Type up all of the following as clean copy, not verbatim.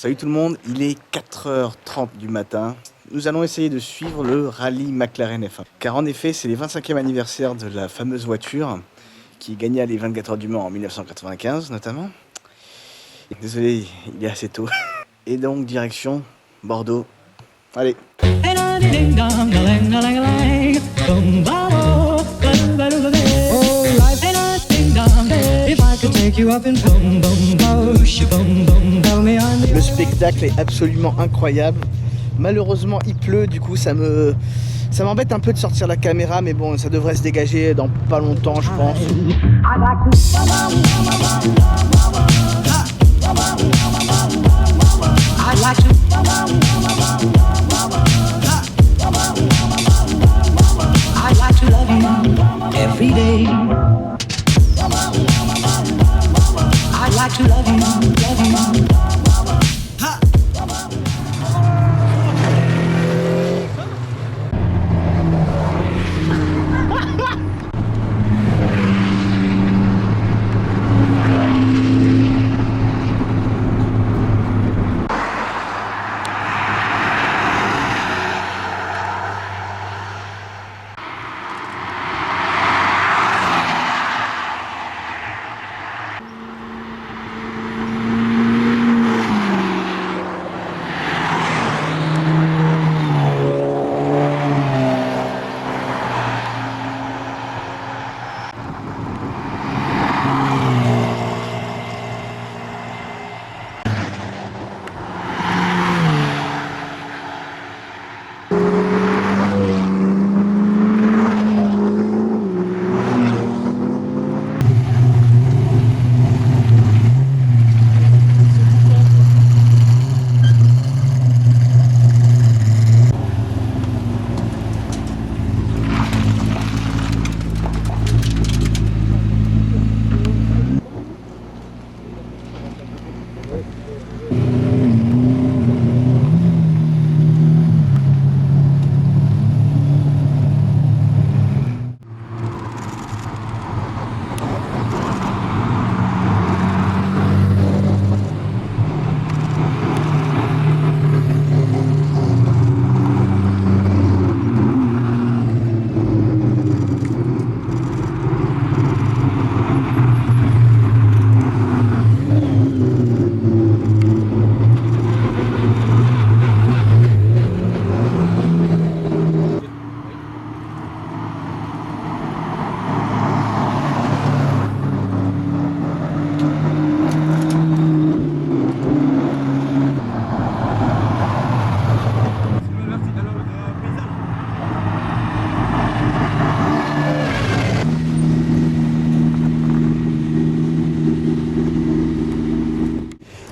Salut tout le monde, il est 4h30 du matin. Nous allons essayer de suivre le rallye McLaren F1. Car en effet, c'est les 25e anniversaire de la fameuse voiture qui gagna les 24 heures du Mans en 1995 notamment. Désolé, il est assez tôt. Et donc direction Bordeaux. Allez. Le spectacle est absolument incroyable. Malheureusement il pleut, du coup ça m'embête un peu de sortir la caméra, mais bon, ça devrait se dégager dans pas longtemps, je pense.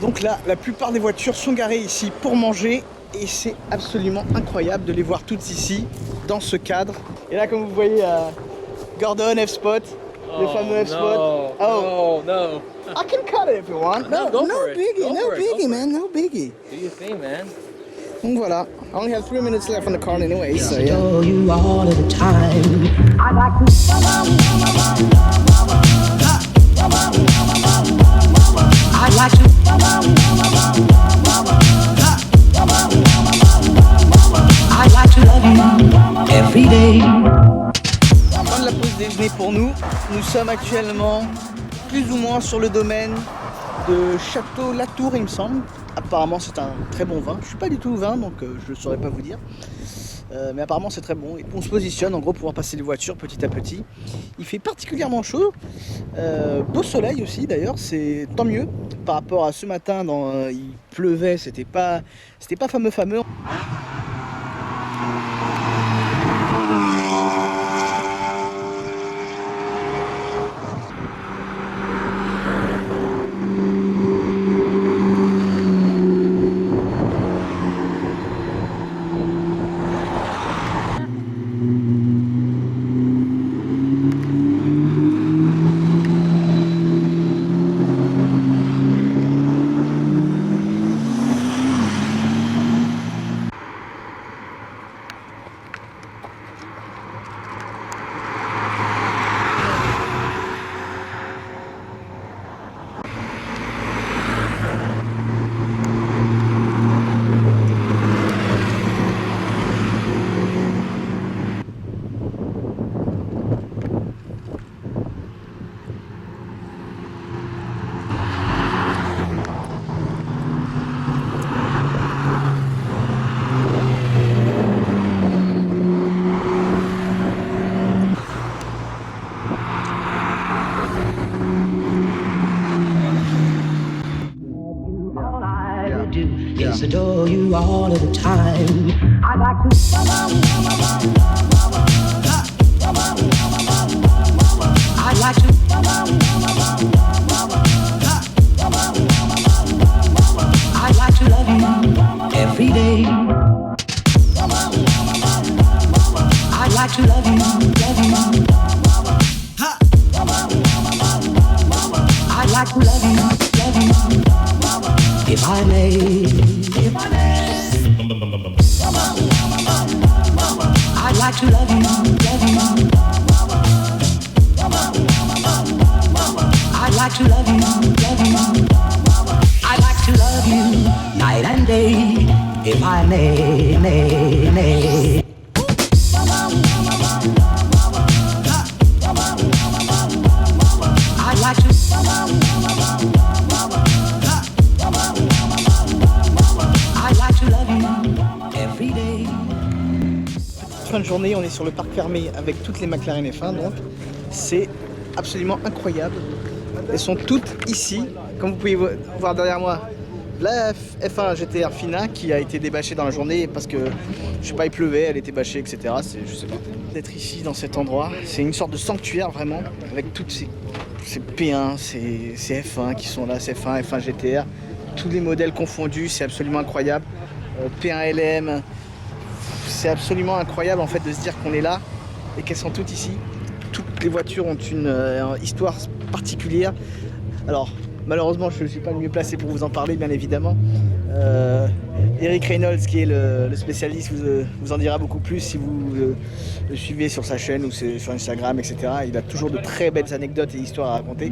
Donc là, la plupart des voitures sont garées ici pour manger et c'est absolument incroyable de les voir toutes ici, dans ce cadre. Et là, comme vous voyez, Gordon F-Spot, le fameux F-Spot. Oh, no. I can cut it if you want. No, go no for it. biggie, Go no for it, biggie, go man, no biggie. Do your thing, man. Donc voilà, I only have 3 minutes left on the car anyway, so yeah. You all of the time. I like to I like to I like to love you every day. Fin de la pause déjeuner pour nous. Nous sommes actuellement plus ou moins sur le domaine de Château Latour, il me semble. Apparemment c'est un très bon vin. Je suis pas du tout vin, donc je ne saurais pas vous dire. Mais apparemment c'est très bon. Et on se positionne en gros pour pouvoir passer les voitures petit à petit. Il fait particulièrement chaud. Beau soleil aussi d'ailleurs, c'est tant mieux. Par rapport à ce matin, il pleuvait, c'était pas fameux. adore you all of the time. I'd like to. I'd like to. I'd like to love you every day. I'd like to love you, love you. I'd like to love you, if I may. I'd like to love you, I'd like to love you, I'd like to love you night and day, if I may. I'd like to. I'd like to love you every day. Fin de journée, on est sur le parc fermé avec toutes les McLaren F1, donc c'est absolument incroyable. Elles sont toutes ici, comme vous pouvez voir derrière moi. La F1 GTR Fina qui a été débâchée dans la journée parce que, je sais pas, il pleuvait, elle était bâchée, etc. Je sais pas. D'être ici dans cet endroit, c'est une sorte de sanctuaire vraiment, avec toutes ces P1, ces F1 qui sont là, ces F1, F1 GTR, tous les modèles confondus, c'est absolument incroyable. P1 LM, c'est absolument incroyable en fait de se dire qu'on est là et qu'elles sont toutes ici. Toutes les voitures ont une histoire particulière. Alors, malheureusement, je ne suis pas le mieux placé pour vous en parler, bien évidemment. Eric Reynolds, qui est le spécialiste, vous en dira beaucoup plus si vous le suivez sur sa chaîne ou sur Instagram, etc. Il a toujours de très belles anecdotes et histoires à raconter.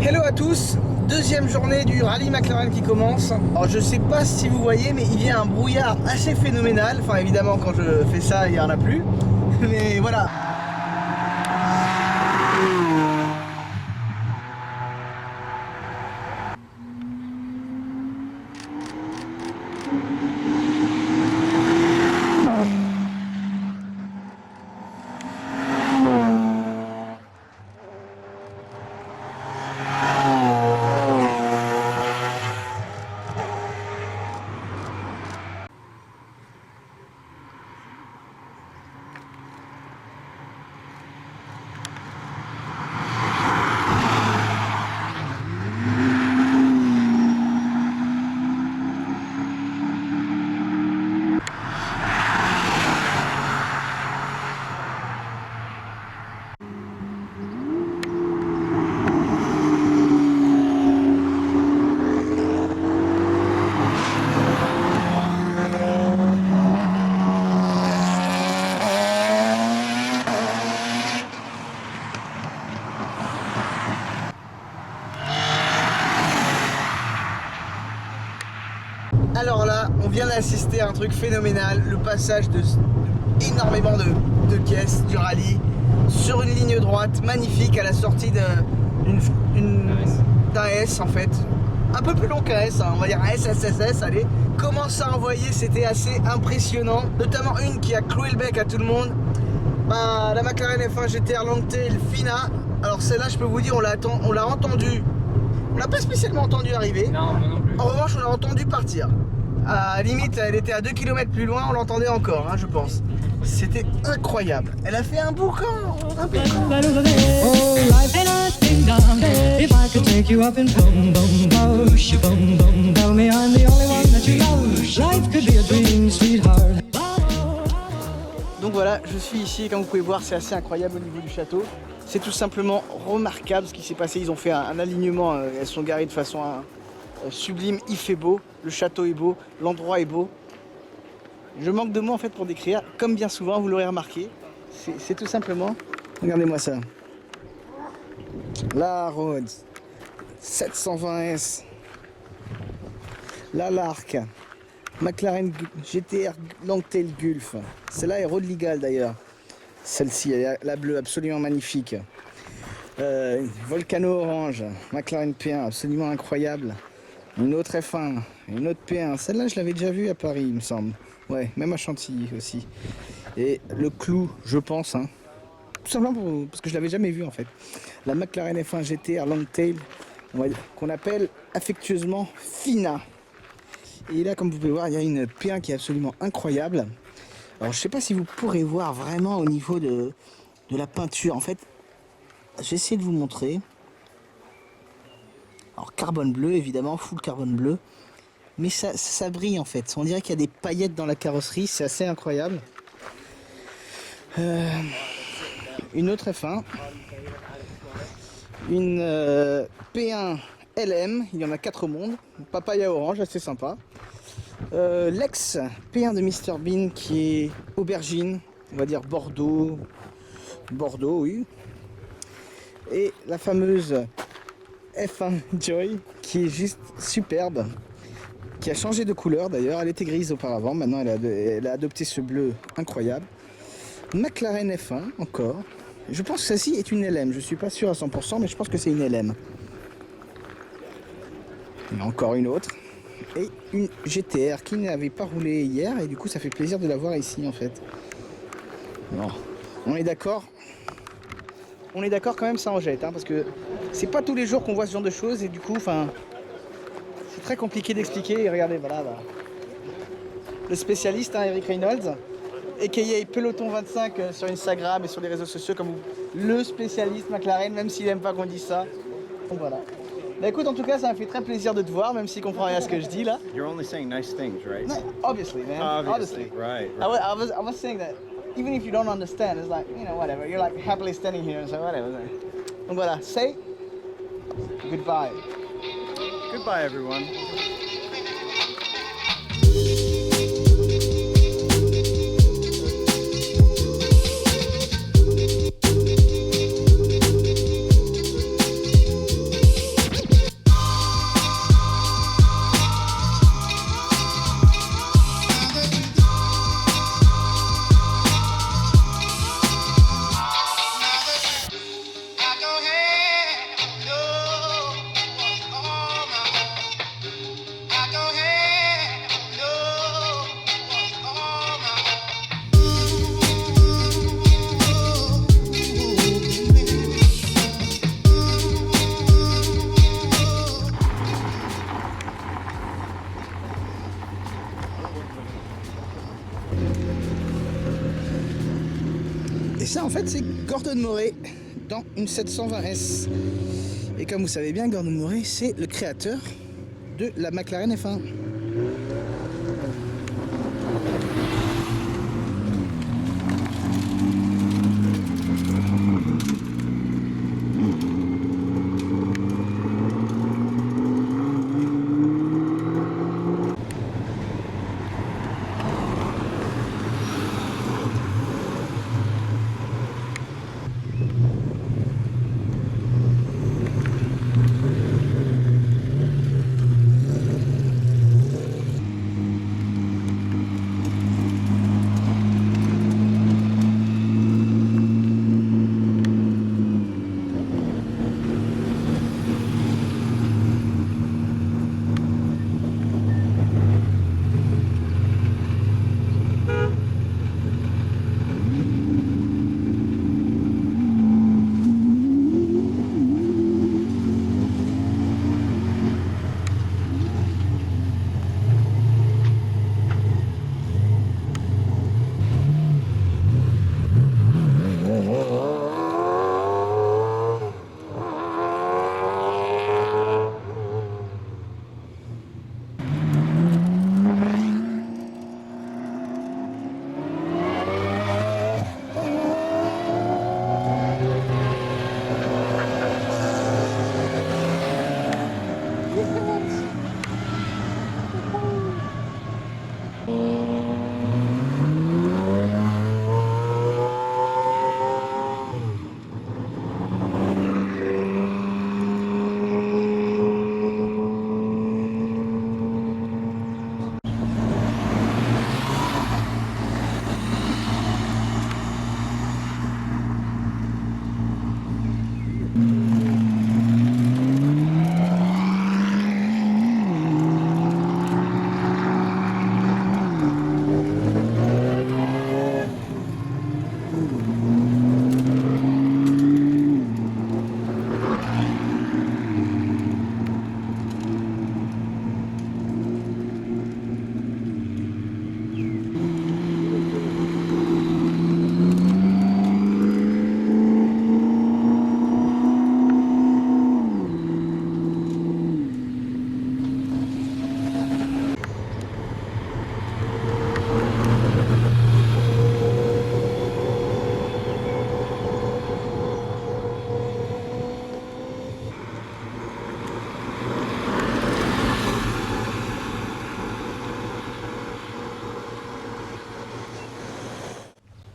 Hello à tous, deuxième journée du rallye McLaren qui commence. Alors je sais pas si vous voyez, mais il y a un brouillard assez phénoménal. Enfin évidemment quand je fais ça il n'y en a plus, mais voilà. Alors là, on vient d'assister à un truc phénoménal, le passage de énormément de caisses du rallye sur une ligne droite magnifique à la sortie d'un S en fait. Un peu plus long qu'un S, hein, on va dire un SSSS, allez. Comment ça envoyait, c'était assez impressionnant, notamment une qui a cloué le bec à tout le monde. Bah, la McLaren F1 GTR Longtail Fina. Alors celle-là, je peux vous dire, on l'a entendu. On l'a pas spécialement entendu arriver. Non, moi non plus. En revanche, on l'a entendu partir. À la limite, elle était à 2 km plus loin, on l'entendait encore, hein, je pense. C'était incroyable. Elle a fait un boucan. Oh, life ain't a ding-dong. If I could take you up and boom, boom, push you, boom, boom, tell me I'm the only one that you know. Life could be a dream, sweetheart. Donc voilà, je suis ici et comme vous pouvez voir, c'est assez incroyable au niveau du château. C'est tout simplement remarquable ce qui s'est passé. Ils ont fait un alignement, elles sont garées de façon sublime. Il fait beau, le château est beau, l'endroit est beau. Je manque de mots en fait pour décrire, comme bien souvent, vous l'aurez remarqué. C'est tout simplement, regardez-moi ça. La Rhodes 720S, la Lark, McLaren GTR Longtail Gulf. Celle-là est Road Legal d'ailleurs. Celle-ci, la bleue, absolument magnifique. Volcano Orange, McLaren P1, absolument incroyable. Une autre F1, une autre P1. Celle-là, je l'avais déjà vue à Paris, il me semble. Ouais, même à Chantilly aussi. Et le clou, je pense, hein, tout simplement parce que je l'avais jamais vu en fait. La McLaren F1 GTR Longtail, qu'on appelle affectueusement FINA. Et là, comme vous pouvez voir, il y a une P1 qui est absolument incroyable. Alors, je sais pas si vous pourrez voir vraiment au niveau de la peinture. En fait, je vais essayer de vous montrer. Alors, carbone bleu, évidemment, full carbone bleu. Mais ça brille en fait. On dirait qu'il y a des paillettes dans la carrosserie. C'est assez incroyable. Une autre F1. Une P1 LM. Il y en a 4 au monde. Papaya orange, assez sympa. L'ex P1 de Mr Bean qui est aubergine. On va dire Bordeaux. Bordeaux, oui. Et la fameuse F1 Joy qui est juste superbe. Qui a changé de couleur d'ailleurs, elle était grise auparavant, maintenant elle a adopté ce bleu incroyable. McLaren F1 encore, je pense que celle-ci est une LM, je suis pas sûr à 100% mais je pense que c'est une LM. Il y en a encore une autre, et une GTR qui n'avait pas roulé hier et du coup ça fait plaisir de la voir ici en fait. Bon, on est d'accord quand même ça en jette, hein, parce que c'est pas tous les jours qu'on voit ce genre de choses et du coup enfin... Très compliqué d'expliquer et regardez voilà le spécialiste hein, Eric Reynolds aka Peloton 25 sur Instagram et sur les réseaux sociaux comme le spécialiste McLaren même s'il aime pas qu'on dise ça. Donc voilà. Bah écoute en tout cas ça m'a fait très plaisir de te voir même s'il comprend rien à ce que je dis là. You're only saying nice things, right? No, obviously man. Obviously. Right. I was saying that even if you don't understand it's like you know whatever you're like happily standing here and so whatever. Donc voilà, say goodbye. Goodbye, everyone. Et ça en fait c'est Gordon Murray dans une 720S. Et comme vous savez bien, Gordon Murray c'est le créateur de la McLaren F1.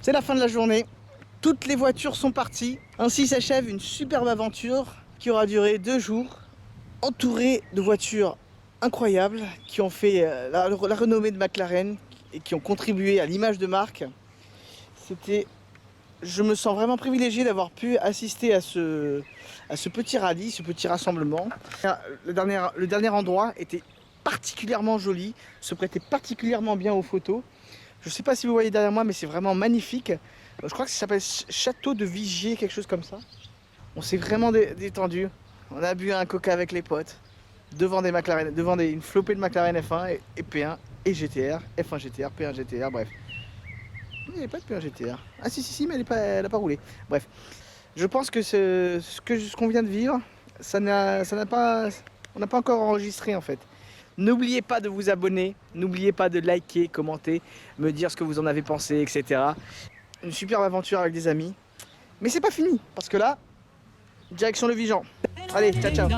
C'est la fin de la journée. Toutes les voitures sont parties. Ainsi s'achève une superbe aventure qui aura duré 2 jours, entourée de voitures incroyables qui ont fait la renommée de McLaren et qui ont contribué à l'image de marque. Je me sens vraiment privilégié d'avoir pu assister à ce petit rallye, ce petit rassemblement. Le dernier endroit était particulièrement joli, se prêtait particulièrement bien aux photos. Je ne sais pas si vous voyez derrière moi, mais c'est vraiment magnifique. Je crois que ça s'appelle Château de Vigier, quelque chose comme ça. On s'est vraiment détendu. On a bu un coca avec les potes devant des McLaren, une flopée de McLaren F1 et P1 et GTR, F1 GTR, P1 GTR, bref. Il n'y avait pas de P1 GTR. Ah si, mais elle n'a pas roulé. Bref, je pense que ce qu'on vient de vivre, on n'a pas encore enregistré en fait. N'oubliez pas de vous abonner, n'oubliez pas de liker, commenter, me dire ce que vous en avez pensé, etc. Une superbe aventure avec des amis. Mais c'est pas fini, parce que là, direction le Vigan. Allez, ciao ciao. Oh,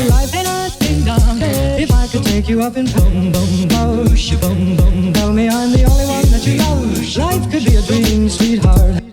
life ain't a ding-dong. If I could take you up and boom, boom, boom, boom, boom, tell me I'm the only one that you love. Life could be a dream, sweetheart.